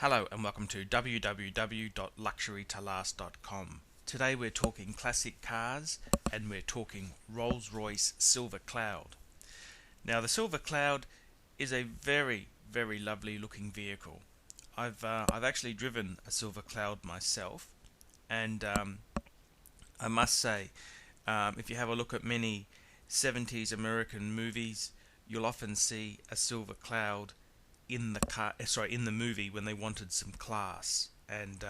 Hello and welcome to www.luxurytolast.com. Today we're talking classic cars and we're talking Rolls-Royce Silver Cloud. Now the Silver Cloud is a very lovely looking vehicle. I've actually driven a Silver Cloud myself, and I must say, if you have a look at many 70s American movies, you'll often see a Silver Cloud in the movie when they wanted some class. And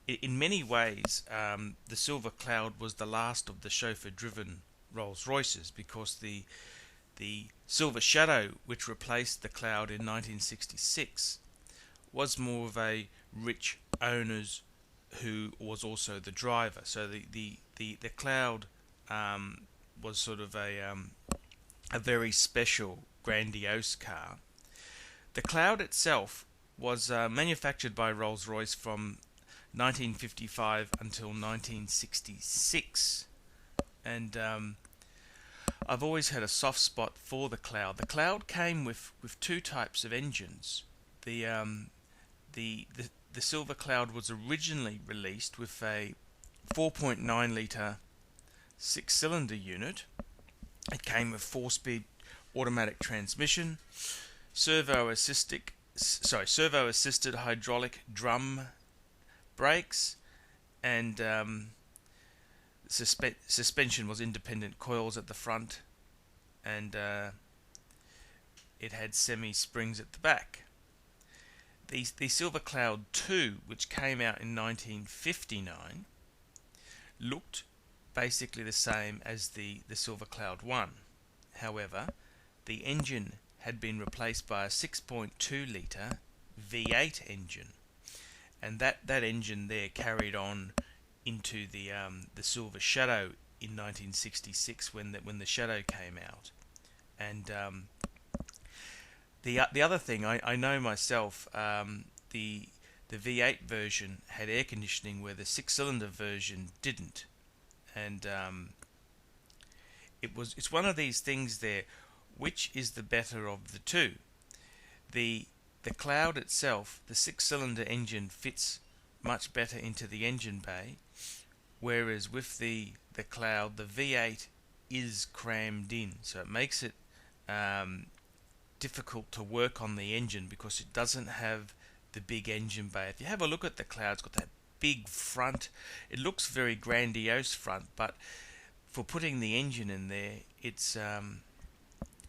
in many ways, the Silver Cloud was the last of the chauffeur-driven Rolls Royces, because the Silver Shadow, which replaced the Cloud in 1966, was more of a rich owner's who was also the driver. So the Cloud was sort of a very special, grandiose car. The Cloud itself was manufactured by Rolls-Royce from 1955 until 1966, and I've always had a soft spot for the Cloud. The Cloud came with two types of engines. The um, the Silver Cloud was originally released with a 4.9 litre six-cylinder unit. It came with four-speed automatic transmission, servo-assisted hydraulic drum brakes, and suspension was independent coils at the front, and it had semi-springs at the back. The Silver Cloud 2, which came out in 1959, looked basically the same as the Silver Cloud 1. However, the engine had been replaced by a 6.2 litre V8 engine, and that engine there carried on into the Silver Shadow in 1966 when the Shadow came out. And the other thing, I know myself, the V8 version had air conditioning where the six-cylinder version didn't, and it's one of these things there. Which is the better of the two? The Cloud itself, the six-cylinder engine fits much better into the engine bay, whereas with the Cloud, the V8 is crammed in, so it makes it difficult to work on the engine because it doesn't have the big engine bay. If you have a look at the Cloud, it's got that big front. It looks very grandiose front, but for putting the engine in there,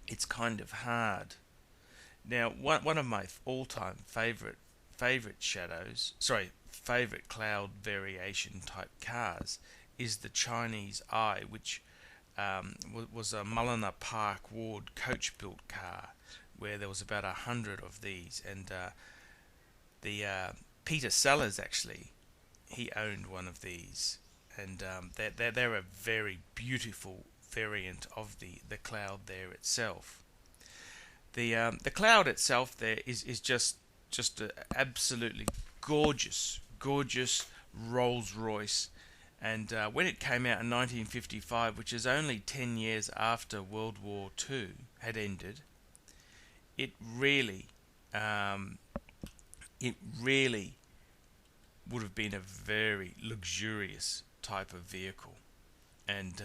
it's kind of hard. Now, one of my all-time favorite Cloud variation type cars is the Chinese Eye, which was a Mulliner Park Ward coach-built car, where there was about 100 of these, and the Peter Sellers actually, he owned one of these, and they're a very beautiful variant of the Cloud there itself. The Cloud itself there is just an absolutely gorgeous Rolls-Royce, and when it came out in 1955, which is only 10 years after World War II had ended, it really would have been a very luxurious type of vehicle. And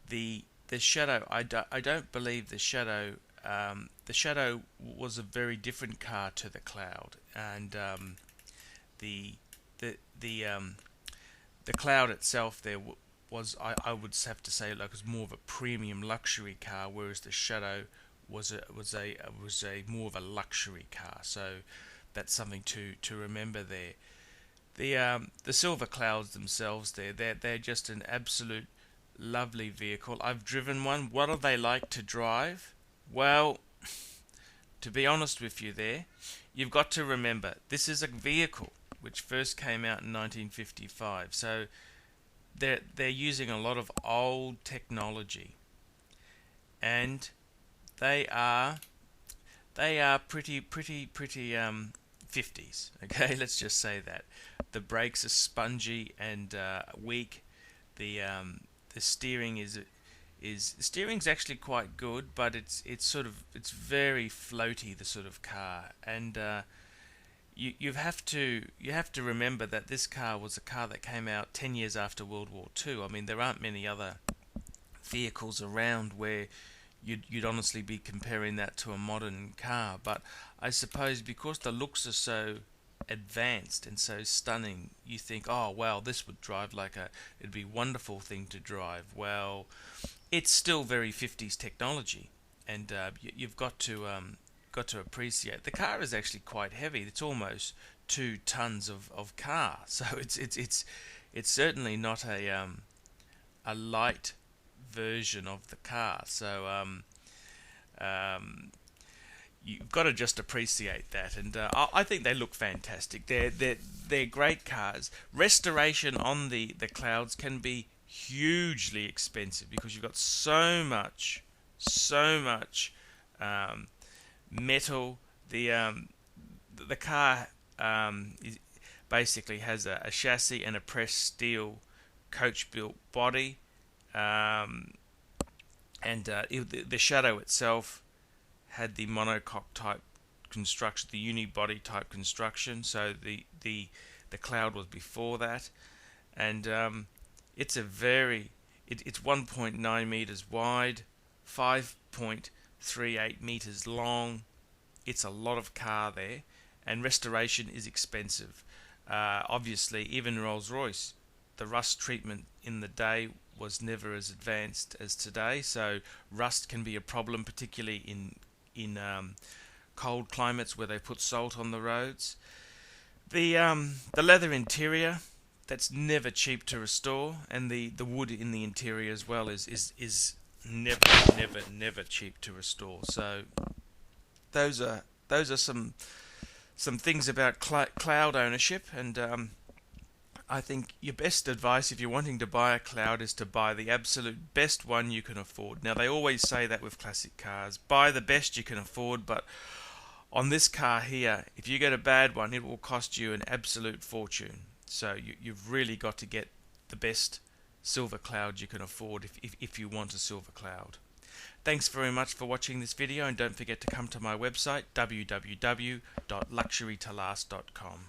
the Shadow, I don't believe the Shadow was a very different car to the Cloud, and the Cloud itself there was, I would have to say, like, was more of a premium luxury car, whereas the Shadow was a more of a luxury car. So that's something to remember there. The Silver Clouds themselves they're just an absolute lovely vehicle. I've driven one. What are they like to drive? Well, to be honest with you there, you've got to remember, this is a vehicle which first came out in 1955, so they're using a lot of old technology, and they are pretty 50s. Okay, let's just say that. The brakes are spongy and weak. The steering is the steering's actually quite good, but it's very floaty, the sort of car, and you have to remember that this car was a car that came out 10 years after World War II. I mean, there aren't many other vehicles around where you'd honestly be comparing that to a modern car. But I suppose because the looks are so advanced and so stunning, you think, oh wow, this would drive like it'd be a wonderful thing to drive. Well, it's still very 50s technology, and you've got to appreciate the car is actually quite heavy. It's almost 2 tons of car, so it's certainly not a light version of the car. So you've got to just appreciate that, and I think they look fantastic. They're great cars. Restoration on the Clouds can be hugely expensive because you've got so much metal. The car basically has a chassis and a pressed steel coach built body, and the Shadow itself had the monocoque type construction, the unibody type construction. So the Cloud was before that, and it's it's 1.9 meters wide, 5.38 meters long. It's a lot of car there, and restoration is expensive. Obviously, even Rolls-Royce, the rust treatment in the day was never as advanced as today, so rust can be a problem, particularly in cold climates where they put salt on the roads. The leather interior, that's never cheap to restore, and the wood in the interior as well is never cheap to restore. So those are some things about Cloud ownership, and I think your best advice if you're wanting to buy a Cloud is to buy the absolute best one you can afford. Now, they always say that with classic cars, buy the best you can afford, but on this car here, if you get a bad one, it will cost you an absolute fortune. So you've really got to get the best silver Cloud you can afford if you want a silver Cloud. Thanks very much for watching this video, and don't forget to come to my website www.luxurytolast.com.